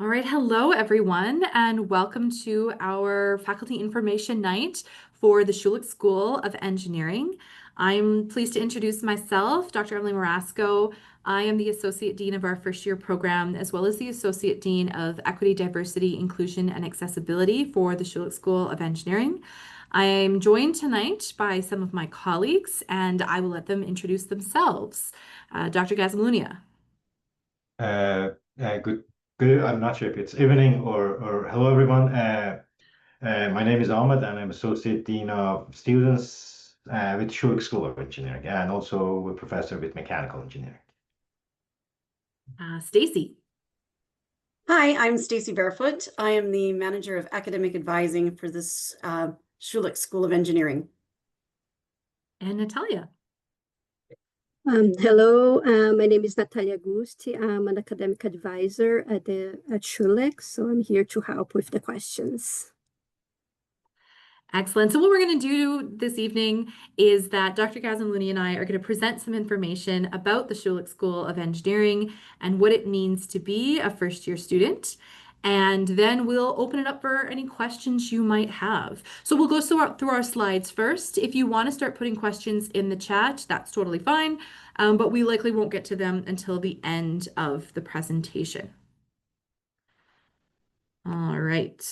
All right, hello everyone, and welcome to our faculty information night for the Schulich School of Engineering. I'm pleased to introduce myself, Dr. Emily Marasco. I am the Associate Dean of our first year program, as well as the Associate Dean of Equity, Diversity, Inclusion, and Accessibility for the Schulich School of Engineering. I'm joined tonight by some of my colleagues, and I will let them introduce themselves. Dr. Gazzalunia. Uh, good, good. I'm not sure if it's evening or hello, everyone. My name is Ahmed, and I'm Associate Dean of Students with Schulich School of Engineering, and also a professor with Mechanical Engineering. Stacy. Hi, I'm Stacy Barefoot. I am the manager of academic advising for this Schulich School of Engineering. And Natalia. Hello, my name is Natalia Gusti. I'm an academic advisor at Schulich, so I'm here to help with the questions. Excellent. So what we're going to do this evening is that Dr. Gazzalunia and I are going to present some information about the Schulich School of Engineering and what it means to be a first-year student. And then we'll open it up for any questions you might have. So we'll go through our slides first. If you want to start putting questions in the chat, that's totally fine. But we likely won't get to them until the end of the presentation. All right.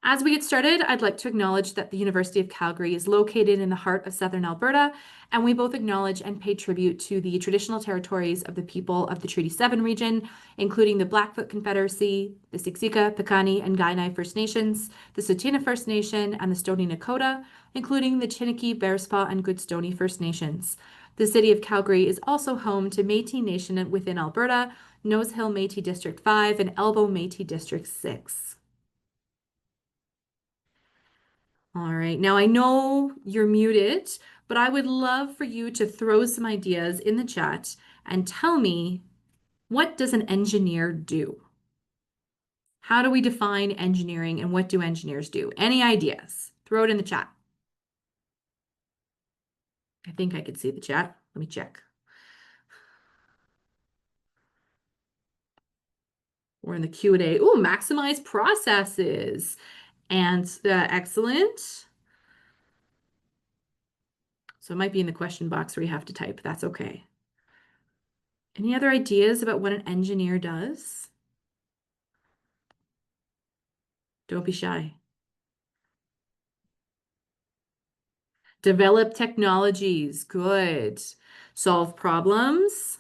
As we get started, I'd like to acknowledge that the University of Calgary is located in the heart of southern Alberta, and we both acknowledge and pay tribute to the traditional territories of the people of the Treaty 7 region, including the Blackfoot Confederacy, the Siksika, Piikani, and Kainai First Nations, the Tsuut'ina First Nation, and the Stoney Nakoda, including the Chiniki, Bearspaw, and Goodstoney First Nations. The city of Calgary is also home to Métis Nation within Alberta, Nose Hill Métis District 5, and Elbow Métis District 6. All right, now I know you're muted, but I would love for you to throw some ideas in the chat and tell me, what does an engineer do? How do we define engineering and what do engineers do? Any ideas? Throw it in the chat. I think I could see the chat. Let me check. We're in the Q&A. Oh, maximize processes. And excellent. So it might be in the question box where you have to type. That's okay. Any other ideas about what an engineer does? Don't be shy. Develop technologies. Good. Solve problems.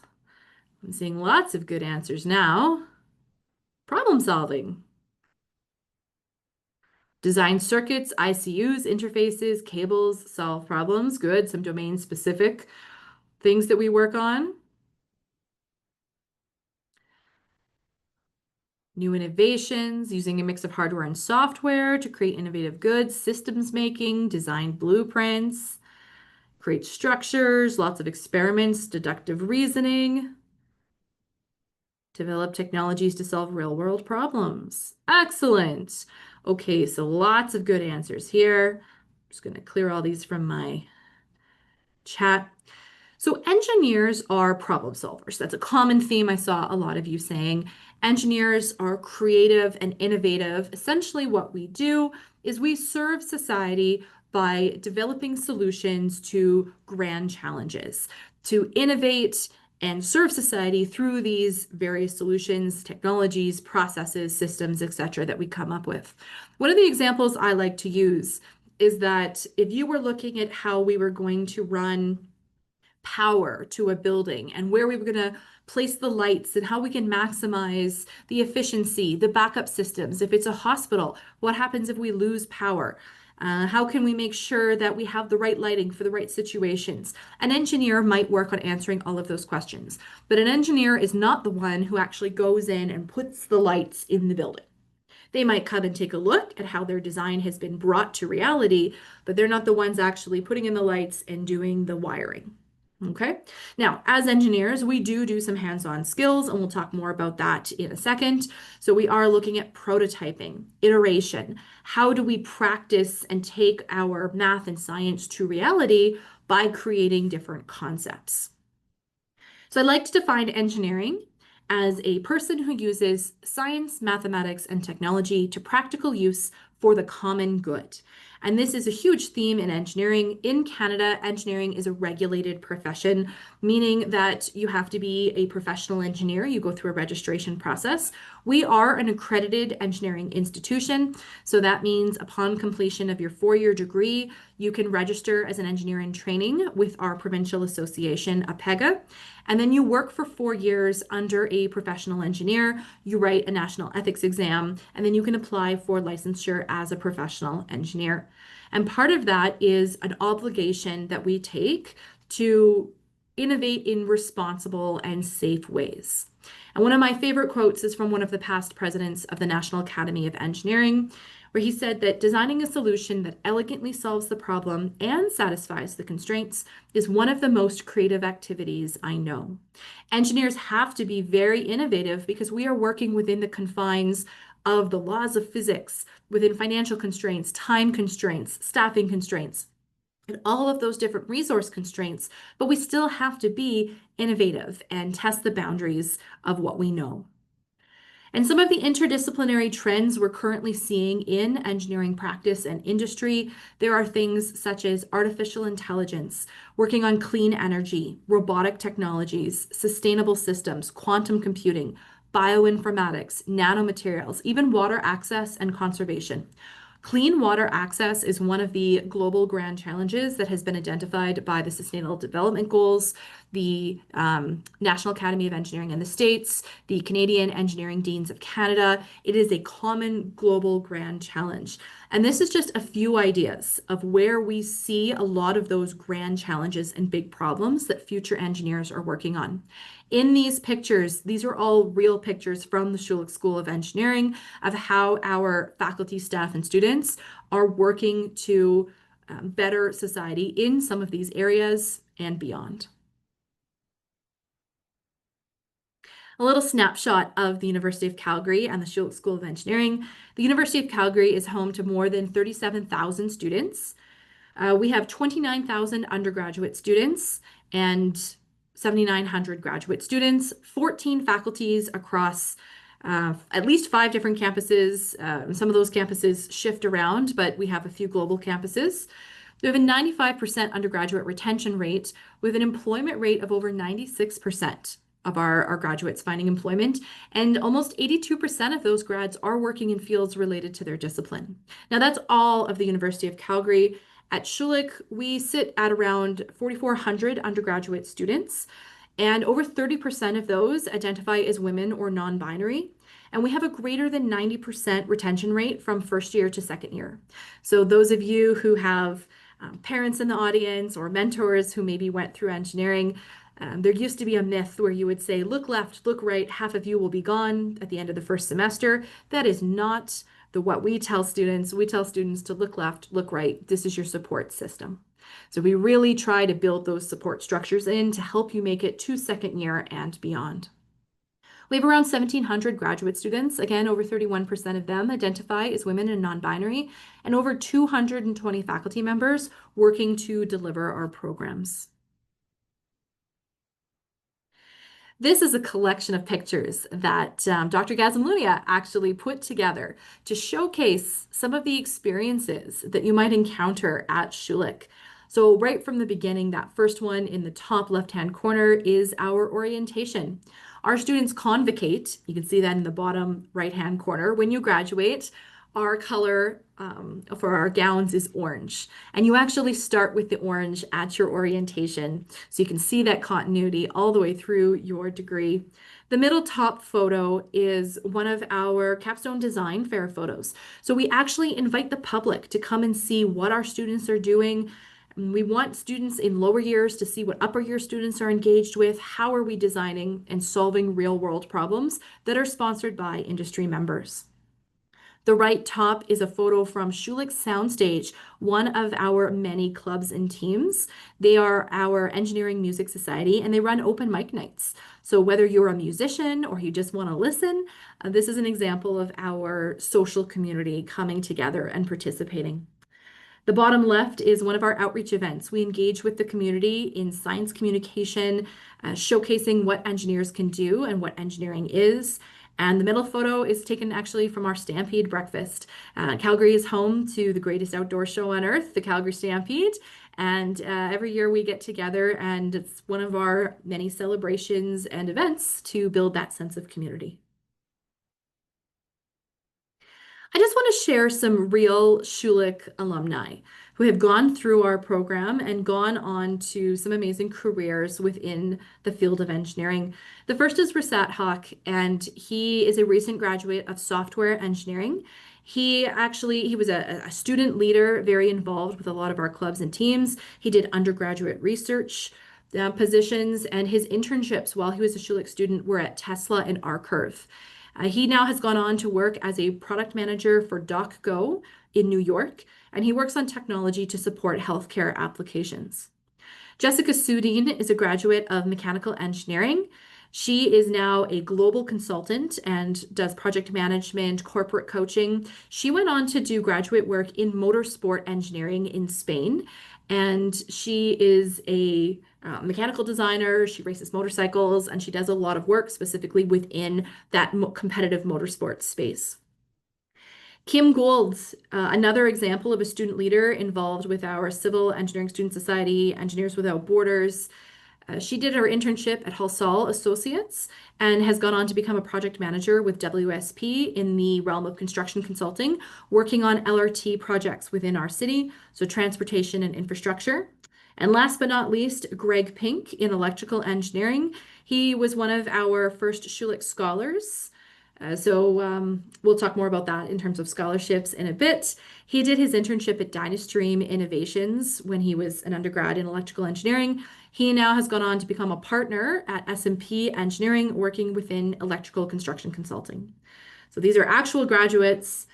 I'm seeing lots of good answers now. Problem solving. Design circuits, ICUs, interfaces, cables, solve problems. Good. Some domain specific things that we work on. New innovations, using a mix of hardware and software to create innovative goods, systems making, design blueprints, create structures, lots of experiments, deductive reasoning, develop technologies to solve real-world problems. Excellent. Okay, so lots of good answers here. I'm just going to clear all these from my chat. So engineers are problem solvers. That's a common theme I saw a lot of you saying. Engineers are creative and innovative. Essentially, what we do is we serve society by developing solutions to grand challenges, to innovate and serve society through these various solutions, technologies, processes, systems, etc., that we come up with. One of the examples I like to use is that if you were looking at how we were going to run power to a building and where we were going to place the lights and how we can maximize the efficiency, the backup systems. If it's a hospital, what happens if we lose power? How can we make sure that we have the right lighting for the right situations? An engineer might work on answering all of those questions, but an engineer is not the one who actually goes in and puts the lights in the building. They might come and take a look at how their design has been brought to reality, but they're not the ones actually putting in the lights and doing the wiring. Okay, now as engineers, we do some hands-on skills, and we'll talk more about that in a second. So we are looking at prototyping, iteration. How do we practice and take our math and science to reality by creating different concepts. So I'd like to define engineering as a person who uses science, mathematics, and technology to practical use for the common good. And this is a huge theme in engineering. In Canada, engineering is a regulated profession, meaning that you have to be a professional engineer. You go through a registration process. We are an accredited engineering institution. So that means upon completion of your 4-year degree, you can register as an engineer in training with our provincial association, APEGA. And then you work for 4 years under a professional engineer. You write a national ethics exam, and then you can apply for licensure as a professional engineer. And part of that is an obligation that we take to innovate in responsible and safe ways. And one of my favorite quotes is from one of the past presidents of the National Academy of Engineering, where he said that designing a solution that elegantly solves the problem and satisfies the constraints is one of the most creative activities I know. Engineers have to be very innovative because we are working within the confines of the laws of physics, within financial constraints, time constraints, staffing constraints, and all of those different resource constraints, but we still have to be innovative and test the boundaries of what we know. And some of the interdisciplinary trends we're currently seeing in engineering practice and industry, there are things such as artificial intelligence, working on clean energy, robotic technologies, sustainable systems, quantum computing, bioinformatics, nanomaterials, even water access and conservation. Clean water access is one of the global grand challenges that has been identified by the Sustainable Development Goals, the National Academy of Engineering in the States, the Canadian Engineering Deans of Canada. It is a common global grand challenge. And this is just a few ideas of where we see a lot of those grand challenges and big problems that future engineers are working on. In these pictures, these are all real pictures from the Schulich School of Engineering of how our faculty, staff, and students are working to better society in some of these areas and beyond. A little snapshot of the University of Calgary and the Schulich School of Engineering. The University of Calgary is home to more than 37,000 students. We have 29,000 undergraduate students and 7,900 graduate students, 14 faculties across at least 5 different campuses. Some of those campuses shift around, but we have a few global campuses. We have a 95% undergraduate retention rate with an employment rate of over 96% of our graduates finding employment, and almost 82% of those grads are working in fields related to their discipline. Now, that's all of the University of Calgary. At Schulich, we sit at around 4,400 undergraduate students, and over 30% of those identify as women or non-binary. And we have a greater than 90% retention rate from first year to second year. So those of you who have parents in the audience or mentors who maybe went through engineering, there used to be a myth where you would say, look left, look right, half of you will be gone at the end of the first semester. That is not what we tell students. We tell students to look left, look right. This is your support system. So we really try to build those support structures in to help you make it to second year and beyond. We have around 1,700 graduate students. Again, over 31% of them identify as women and non-binary, and over 220 faculty members working to deliver our programs. This is a collection of pictures that Dr. Gazamlunia actually put together to showcase some of the experiences that you might encounter at Schulich. So right from the beginning, that first one in the top left-hand corner is our orientation. Our students convocate, you can see that in the bottom right-hand corner. When you graduate, our color for our gowns is orange. And you actually start with the orange at your orientation. So you can see that continuity all the way through your degree. The middle top photo is one of our capstone design fair photos. So we actually invite the public to come and see what our students are doing. We want students in lower years to see what upper year students are engaged with. How are we designing and solving real world problems that are sponsored by industry members? The right top is a photo from Schulich Soundstage, one of our many clubs and teams. They are our engineering music society, and they run open mic nights. So whether you're a musician or you just want to listen, this is an example of our social community coming together and participating. The bottom left is one of our outreach events. We engage with the community in science communication, showcasing what engineers can do and what engineering is. And the middle photo is taken actually from our Stampede breakfast. Calgary is home to the greatest outdoor show on earth, the Calgary Stampede. And every year we get together, and it's one of our many celebrations and events to build that sense of community. I just want to share some real Schulich alumni who have gone through our program and gone on to some amazing careers within the field of engineering. The first is Rasat Hawk, and he is a recent graduate of software engineering. He was a student leader, very involved with a lot of our clubs and teams. He did undergraduate research positions, and his internships while he was a Schulich student were at Tesla and R-Curve. He now has gone on to work as a product manager for DocGo in New York, and he works on technology to support healthcare applications. Jessica Sudin is a graduate of mechanical engineering. She is now a global consultant and does project management, corporate coaching. She went on to do graduate work in motorsport engineering in Spain, and she is a mechanical designer. She races motorcycles, and she does a lot of work specifically within that competitive motorsport space. Kim Gould, another example of a student leader involved with our Civil Engineering Student Society, Engineers Without Borders. She did her internship at Halsall Associates and has gone on to become a project manager with WSP in the realm of construction consulting, working on LRT projects within our city, so transportation and infrastructure. And last but not least, Greg Pink in electrical engineering. He was one of our first Schulich scholars. We'll talk more about that in terms of scholarships in a bit. He did his internship at Dynastream Innovations when he was an undergrad in electrical engineering. He now has gone on to become a partner at S&P Engineering, working within electrical construction consulting. So these are actual graduates,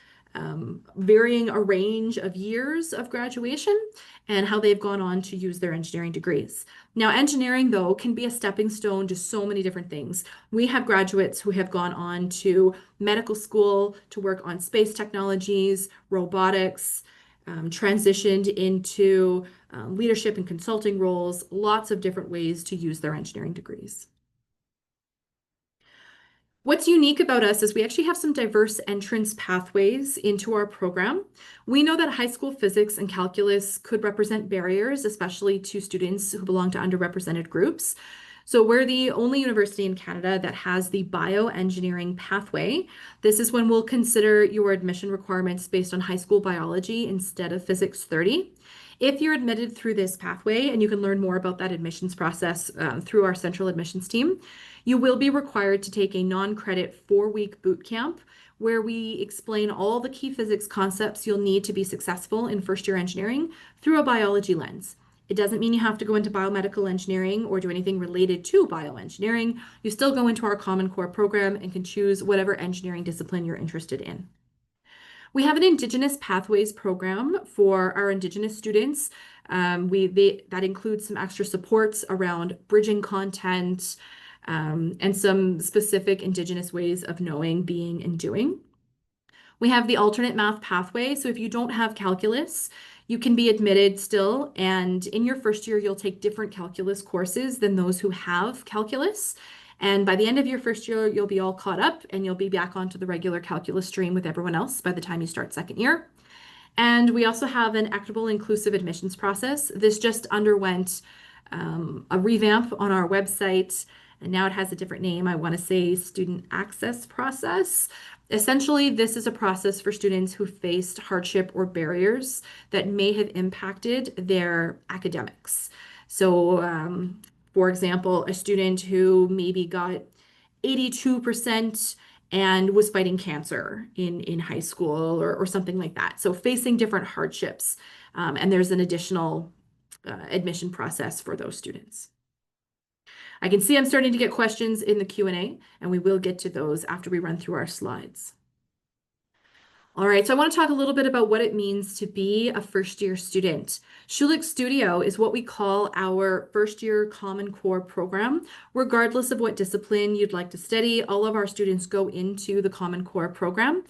varying a range of years of graduation and how they've gone on to use their engineering degrees. Now, engineering, though, can be a stepping stone to so many different things. We have graduates who have gone on to medical school to work on space technologies, robotics, transitioned into leadership and consulting roles, lots of different ways to use their engineering degrees. What's unique about us is we actually have some diverse entrance pathways into our program. We know that high school physics and calculus could represent barriers, especially to students who belong to underrepresented groups. So we're the only university in Canada that has the bioengineering pathway. This is when we'll consider your admission requirements based on high school biology instead of physics 30. If you're admitted through this pathway, and you can learn more about that admissions process through our central admissions team, you will be required to take a non-credit 4-week boot camp where we explain all the key physics concepts you'll need to be successful in first-year engineering through a biology lens. It doesn't mean you have to go into biomedical engineering or do anything related to bioengineering. You still go into our Common Core program and can choose whatever engineering discipline you're interested in. We have an Indigenous Pathways program for our Indigenous students. That includes some extra supports around bridging content and some specific Indigenous ways of knowing, being, and doing. We have the alternate math pathway. So if you don't have calculus, you can be admitted still. And in your first year, you'll take different calculus courses than those who have calculus. And by the end of your first year, you'll be all caught up and you'll be back onto the regular calculus stream with everyone else by the time you start second year. And we also have an equitable inclusive admissions process. This just underwent a revamp on our website, and now it has a different name. I want to say student access process. Essentially, this is a process for students who faced hardship or barriers that may have impacted their academics. So, for example, a student who maybe got 82% and was fighting cancer in high school or something like that. So facing different hardships. And there's an additional admission process for those students. I can see I'm starting to get questions in the Q&A, and we will get to those after we run through our slides. All right, so I want to talk a little bit about what it means to be a first-year student. Schulich Studio is what we call our first-year Common Core program. Regardless of what discipline you'd like to study, all of our students go into the Common Core program.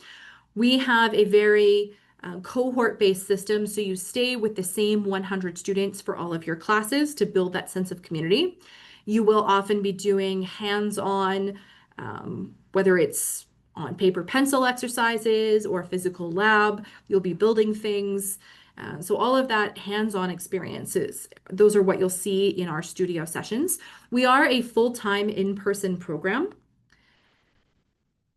We have a very cohort-based system, so you stay with the same 100 students for all of your classes to build that sense of community. You will often be doing hands-on, whether it's on paper pencil exercises or physical lab, you'll be building things. So all of that hands-on experiences, those are what you'll see in our studio sessions. We are a full-time in-person program.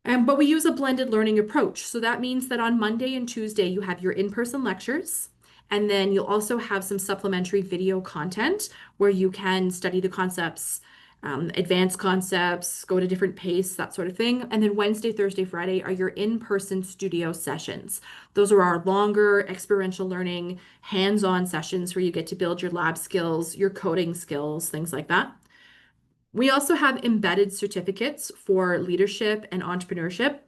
But we use a blended learning approach. So that means that on Monday and Tuesday, you have your in-person lectures, and then you'll also have some supplementary video content where you can study the concepts, advanced concepts, go at a different pace, that sort of thing. And then Wednesday, Thursday, Friday are your in-person studio sessions. Those are our longer experiential learning, hands-on sessions where you get to build your lab skills, your coding skills, things like that. We also have embedded certificates for leadership and entrepreneurship.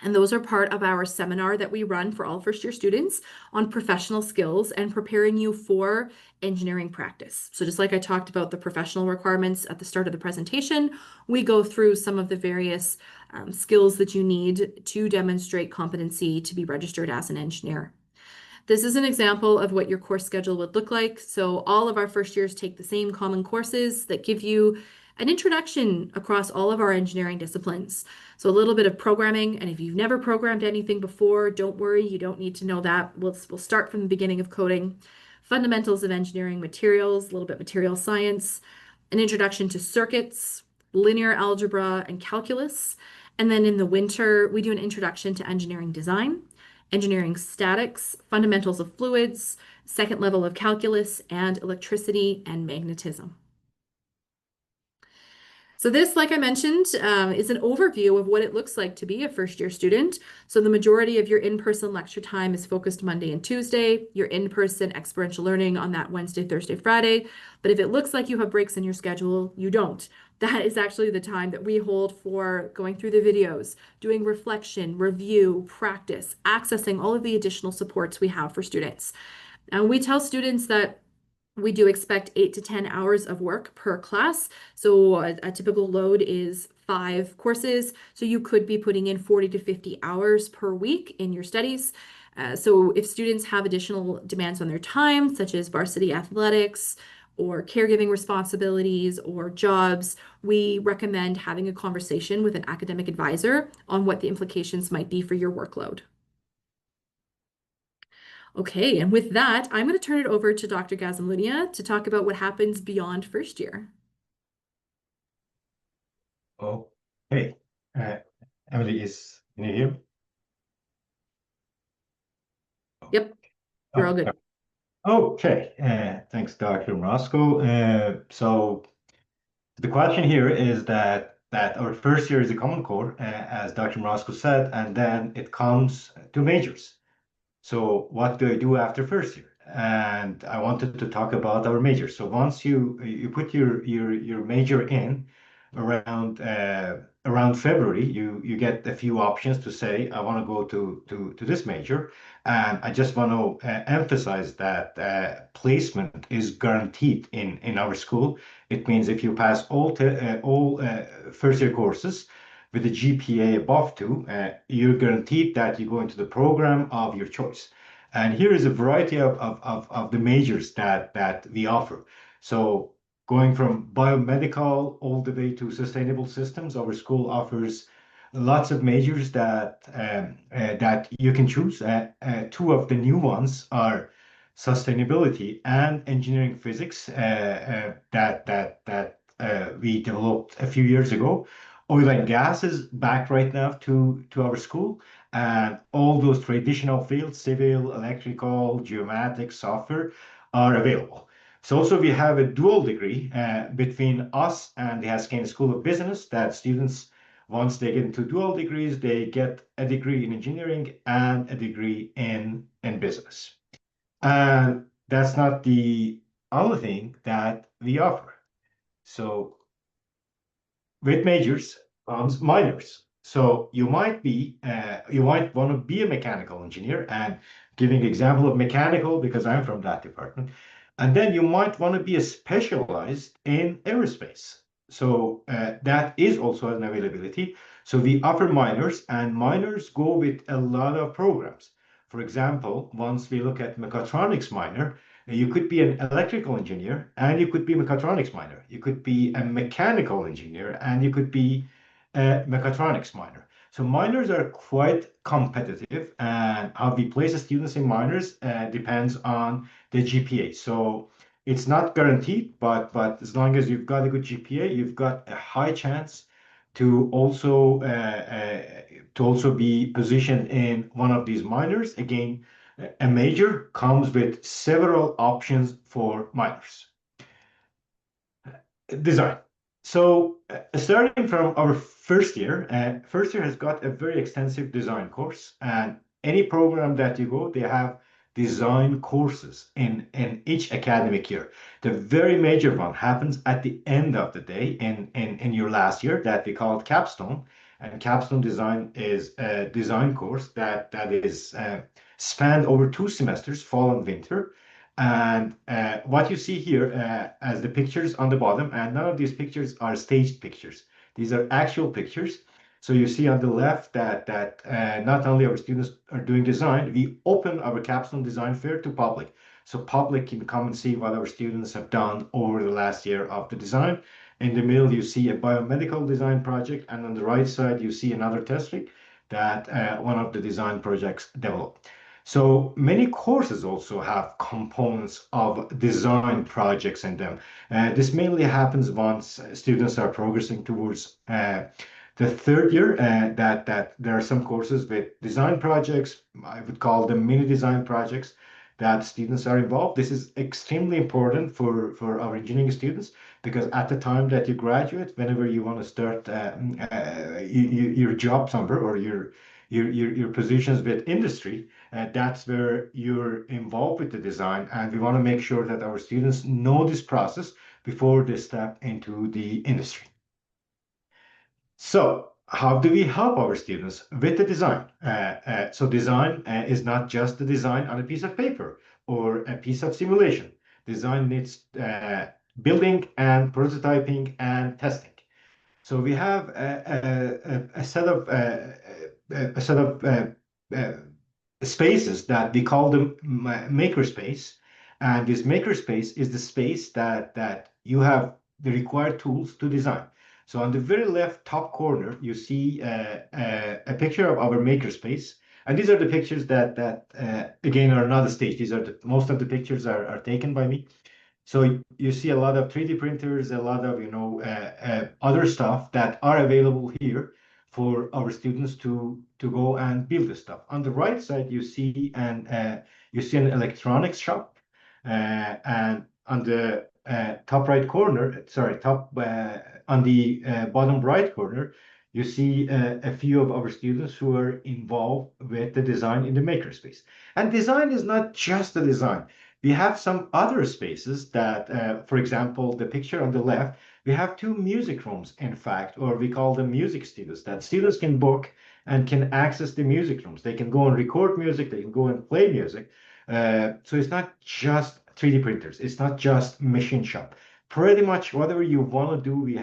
And those are part of our seminar that we run for all first year students on professional skills and preparing you for engineering practice. So just like I talked about the professional requirements at the start of the presentation, we go through some of the various skills that you need to demonstrate competency to be registered as an engineer. This is an example of what your course schedule would look like. So all of our first years take the same common courses that give you an introduction across all of our engineering disciplines. So a little bit of programming, and if you've never programmed anything before, don't worry, you don't need to know that. We'll start from the beginning of coding. Fundamentals of engineering materials, a little bit material science, an introduction to circuits, linear algebra, and calculus. And then in the winter, we do an introduction to engineering design, engineering statics, fundamentals of fluids, second level of calculus, and electricity and magnetism. So this, like I mentioned, is an overview of what it looks like to be a first-year student. So the majority of your in-person lecture time is focused Monday and Tuesday, your in-person experiential learning on that Wednesday, Thursday, Friday. But if it looks like you have breaks in your schedule, you don't. That is actually the time that we hold for going through the videos, doing reflection, review, practice, accessing all of the additional supports we have for students. And we tell students that we do expect 8 to 10 hours of work per class. So a typical load is 5 courses. So you could be putting in 40 to 50 hours per week in your studies. So if students have additional demands on their time, such as varsity athletics or caregiving responsibilities or jobs, we recommend having a conversation with an academic advisor on what the implications might be for your workload. Okay, and with that, I'm going to turn it over to Dr. Gazamlunia to talk about what happens beyond first year. Okay. Emily, can you hear me? Yep, you're all good. Okay, thanks, Dr. Roscoe. So the question here is that our first year is a common core, as Dr. Roscoe said, and then it comes to majors. So what do I do after first year? And I wanted to talk about our major. So once you put your major in around February, you get a few options to say I want to go to this major, and I just want to emphasize that placement is guaranteed in our school. It means if you pass all first year courses with a GPA above 2, you're guaranteed that you go into the program of your choice. And here is a variety of the majors that we offer. So going from biomedical all the way to sustainable systems, our school offers lots of majors that you can choose. 2 of the new ones are sustainability and engineering physics that we developed a few years ago. Oil and gas is back right now to our school, and all those traditional fields, civil, electrical, geomatics, software, are available. So also we have a dual degree between us and the Haskell School of Business that students, once they get into dual degrees, they get a degree in engineering and a degree in business. And that's not the only thing that we offer. So with majors comes minors. So you might want to be a mechanical engineer, and giving example of mechanical because I'm from that department. And then you might want to be a specialized in aerospace. So that is also an availability. So we offer minors, and minors go with a lot of programs. For example, once we look at mechatronics minor, you could be an electrical engineer and you could be a mechatronics minor. You could be a mechanical engineer and you could be a mechatronics minor. So minors are quite competitive, and how we place the students in minors depends on the GPA. So it's not guaranteed, but as long as you've got a good GPA, you've got a high chance to also be positioned in one of these minors. Again, a major comes with several options for minors. Design. So starting from our first year has got a very extensive design course, and any program that you go, they have design courses in each academic year. The very major one happens at the end of the day in your last year that we call it capstone. And capstone design is a design course that is spanned over 2 semesters, fall and winter. And what you see here as the pictures on the bottom, and none of these pictures are staged pictures. These are actual pictures. So you see on the left that not only our students are doing design, we open our capstone design fair to public. So public can come and see what our students have done over the last year of the design. In the middle, you see a biomedical design project, and on the right side, you see another test rig that one of the design projects developed. So many courses also have components of design projects in them. This mainly happens once students are progressing towards the third year, that there are some courses with design projects. I would call them mini design projects that students are involved. This is extremely important for our engineering students, because at the time that you graduate, whenever you want to start your job somewhere, or your positions with industry, that's where you're involved with the design, and we want to make sure that our students know this process before they step into the industry. So how do we help our students with the design? So design is not just the design on a piece of paper or a piece of simulation. Design needs building and prototyping and testing. So we have a set of uh, spaces that we call them makerspace, and this makerspace is the space that you have the required tools to design. So on the very left top corner, you see a picture of our makerspace, and these are the pictures that again are not staged. These are most of the pictures are taken by me. So you see a lot of 3D printers, a lot of other stuff that are available here for our students to go and build this stuff. On the right side, you see an electronics shop, and on the top right corner, sorry, top on the bottom right corner, you see a few of our students who are involved with the design in the makerspace. And design is not just the design. We have some other spaces that, for example, the picture on the left, we have 2 music rooms, in fact, or we call them music studios, that students can book and can access the music rooms. They can go and record music, they can go and play music. So it's not just 3D printers, it's not just machine shop. Pretty much whatever you want to do, we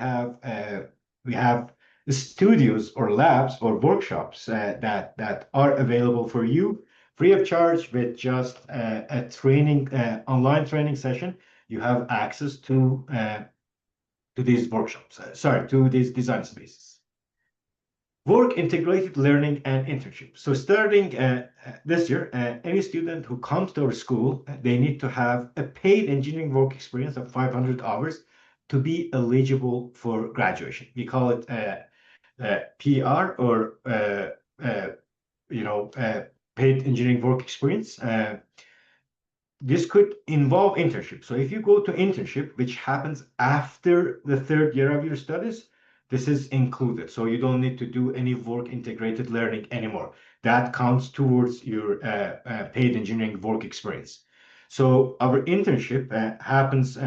have studios or labs or workshops that are available for you free of charge. With just a training online training session, you have access to these workshops, to these design spaces. Work integrated learning and internship. So starting this year, any student who comes to our school, they need to have a paid engineering work experience of 500 hours to be eligible for graduation. We call it PR, or paid engineering work experience. This could involve internship. So if you go to internship, which happens after the third year of your studies, this is included. So you don't need to do any work integrated learning anymore. That counts towards your paid engineering work experience. So our internship happens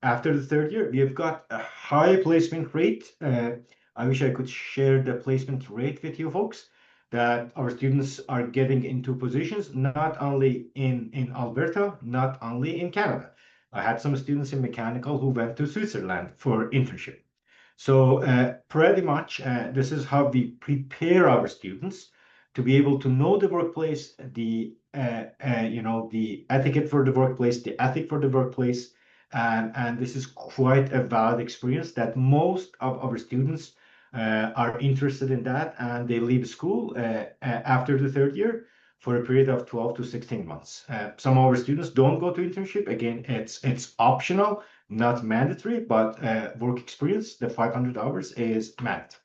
after the third year. We have got a high placement rate. I wish I could share the placement rate with you folks, that our students are getting into positions not only in Alberta, not only in Canada. I had some students in mechanical who went to Switzerland for internship. So pretty much this is how we prepare our students to be able to know the workplace, the etiquette for the workplace, the ethic for the workplace, and this is quite a valid experience that most of our students are interested in that, and they leave school after the third year for a period of 12 to 16 months. Some of our students don't go to internship. Again, it's optional, not mandatory, but work experience, the 500 hours is mandatory.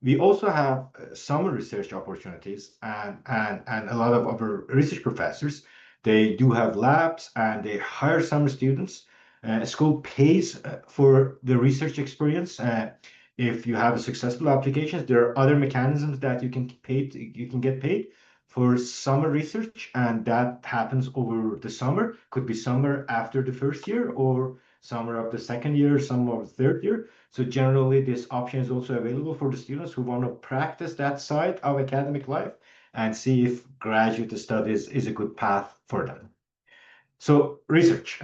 We also have summer research opportunities, and a lot of our research professors, they do have labs and they hire summer students. School pays for the research experience. If you have a successful applications, there are other mechanisms that you can get paid for summer research, and that happens over the summer. Could be summer after the first year or summer of the second year, summer of the third year. So generally, this option is also available for the students who want to practice that side of academic life and see if graduate studies is a good path for them. So research.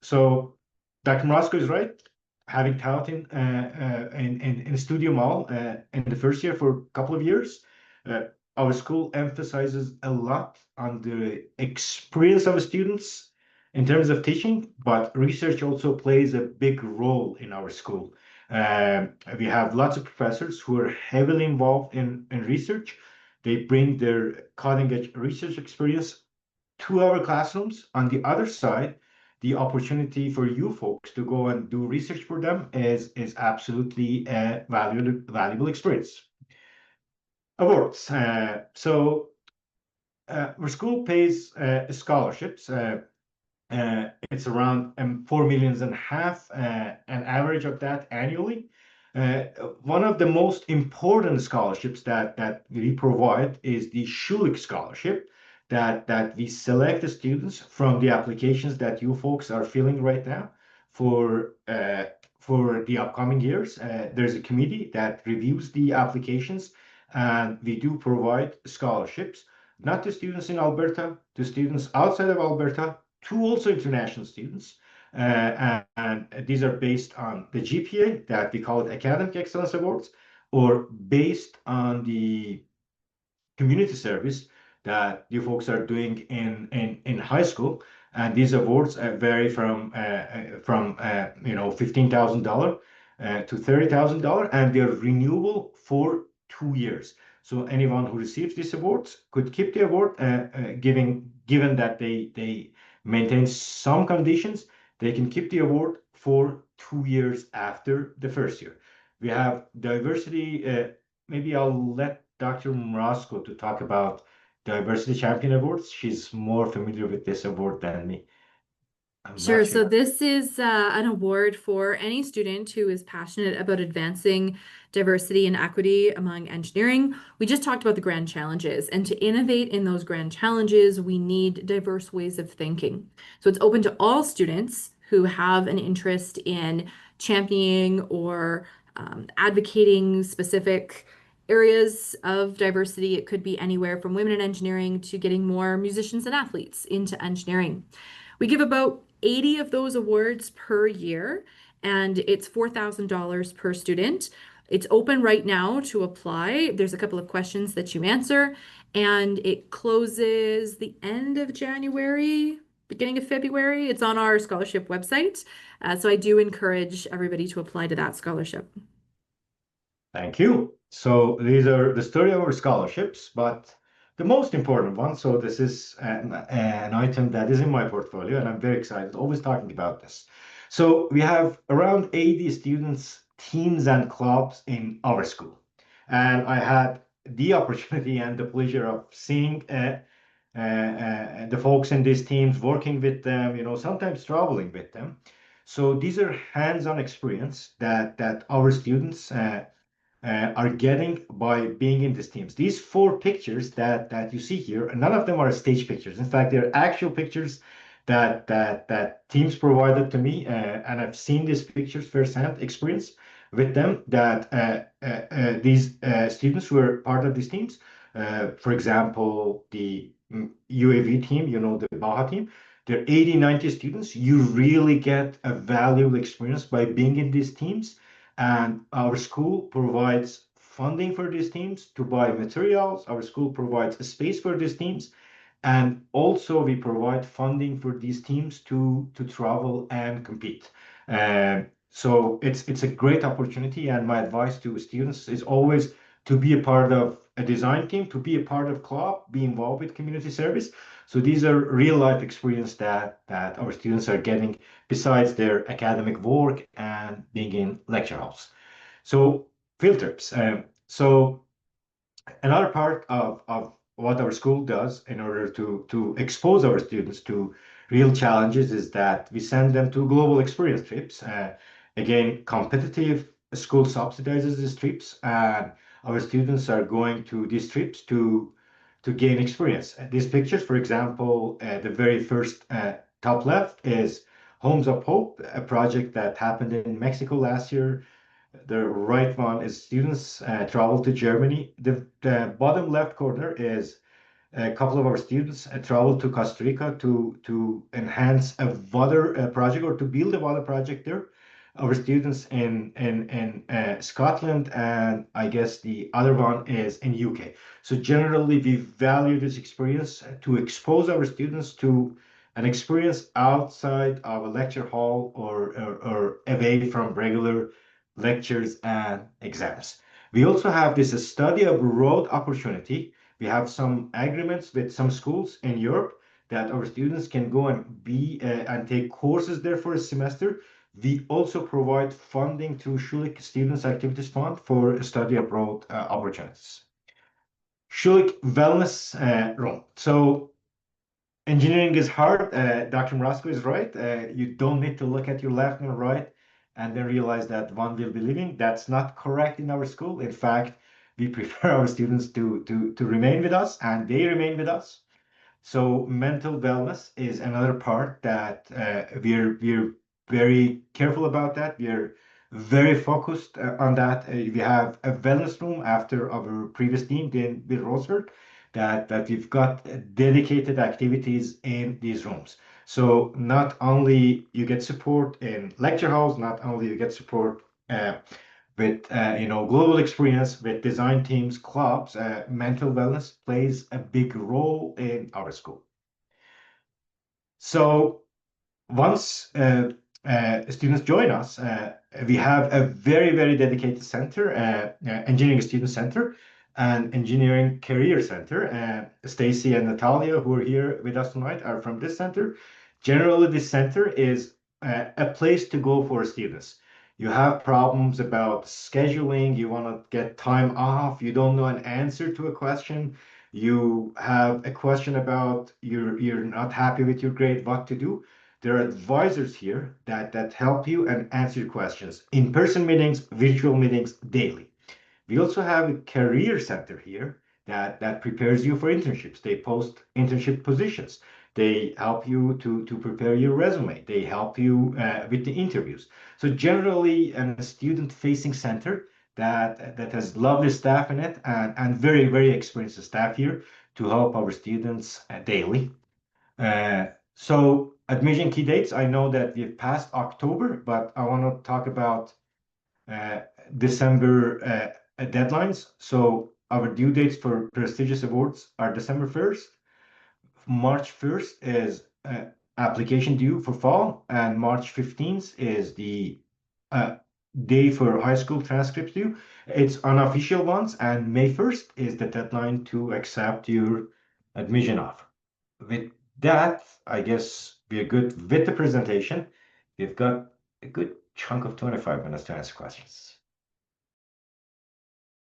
So Dr. Morosco is right. Having taught in a studio mall in the first year for a couple of years, our school emphasizes a lot on the experience of students in terms of teaching, but research also plays a big role in our school. We have lots of professors who are heavily involved in research. They bring their cutting edge research experience to our classrooms. On the other side, the opportunity for you folks to go and do research for them is absolutely a valuable experience. Awards. Our school pays scholarships. It's around 4.5 million, an average of that annually. One of the most important scholarships that we provide is the Schulich Scholarship, that we select the students from the applications that you folks are filling right now for the upcoming years. There's a committee that reviews the applications, and we do provide scholarships, not to students in Alberta, to students outside of Alberta, to also international students. And these are based on the GPA, that we call it Academic Excellence Awards, or based on the community service that you folks are doing in high school. And these awards vary from $15,000 to $30,000, and they're renewable for 2 years. So anyone who receives these awards could keep the award, given that they maintain some conditions, they can keep the award for 2 years after the first year. We have diversity. Maybe I'll let Dr. Morosco to talk about Diversity Champion Awards. She's more familiar with this award than me. I'm Sure. not So sure. this is an award for any student who is passionate about advancing diversity and equity among engineering. We just talked about the grand challenges, and to innovate in those grand challenges, we need diverse ways of thinking. So it's open to all students who have an interest in championing or advocating specific areas of diversity. It could be anywhere from women in engineering to getting more musicians and athletes into engineering. We give about 80 of those awards per year, and it's $4,000 per student. It's open right now to apply. There's a couple of questions that you answer, and it closes the end of January, beginning of February. It's on our scholarship website. So I do encourage everybody to apply to that scholarship. Thank you. So these are the story of our scholarships, but the most important one. So this is an item that is in my portfolio, and I'm very excited, always talking about this. So we have around 80 students, teams, and clubs in our school. And I had the opportunity and the pleasure of seeing the folks in these teams, working with them, sometimes traveling with them. So these are hands-on experience that our students are getting by being in these teams. These 4 pictures that you see here, none of them are stage pictures. In fact, they're actual pictures that teams provided to me, and I've seen these pictures firsthand experience with them. That these students who are part of these teams, for example, the UAV team, the Baja team, they're 80, 90 students. You really get a valuable experience by being in these teams. And our school provides funding for these teams to buy materials. Our school provides a space for these teams. And also we provide funding for these teams to travel and compete. So it's a great opportunity. And my advice to students is always to be a part of a design team, to be a part of club, be involved with community service. So these are real life experience that our students are getting besides their academic work and being in lecture halls. So field trips. So another part of what our school does in order to expose our students to real challenges is that we send them to global experience trips. Again, competitive school subsidizes these trips, and our students are going to these trips to gain experience. These pictures, for example, the very first top left is Homes of Hope, a project that happened in Mexico last year. The right one is students travel to Germany. The bottom left corner is a couple of our students traveled to Costa Rica to enhance a water project or to build a water project there. Our students in Scotland, and I guess the other one is in UK. So generally, we value this experience to expose our students to an experience outside of a lecture hall or away from regular lectures and exams. We also have this study abroad opportunity. We have some agreements with some schools in Europe that our students can go and be and take courses there for a semester. We also provide funding through Schulich Students Activities Fund for study abroad opportunities. Schulich Wellness Room. So engineering is hard. Dr. Morosco is right. You don't need to look at your left and right and then realize that one will be leaving. That's not correct in our school. In fact, we prefer our students to remain with us, and they remain with us. So mental wellness is another part that we're very careful about that. We're very focused on that. We have a wellness room after our previous team, then with Rosberg, that we've got dedicated activities in these rooms. So not only you get support in lecture halls, not only you get support with global experience with design teams, clubs, mental wellness plays a big role in our school. So once students join us, we have a very dedicated center, engineering student center and engineering career center. Stacy and Natalia, who are here with us tonight, are from this center. Generally, this center is a place to go for students. You have problems about scheduling, you want to get time off, you don't know an answer to a question, you have a question about you're not happy with your grade, what to do. There are advisors here that help you and answer your questions. In-person meetings, virtual meetings, daily. We also have a career center here that prepares you for internships. They post internship positions. They help you to prepare your resume. They help you with the interviews. So generally, a student-facing center that has lovely staff in it and very experienced staff here to help our students daily. So admission key dates, I know that we've passed October, but I want to talk about uh, December deadlines. So our due dates for prestigious awards are December 1st. March 1st is application due for fall, and March 15th is the uh, day for high school transcripts due. It's unofficial ones, and May 1st is the deadline to accept your admission offer. With that, I guess we're good with the presentation. We've got a good chunk of 25 minutes to answer questions.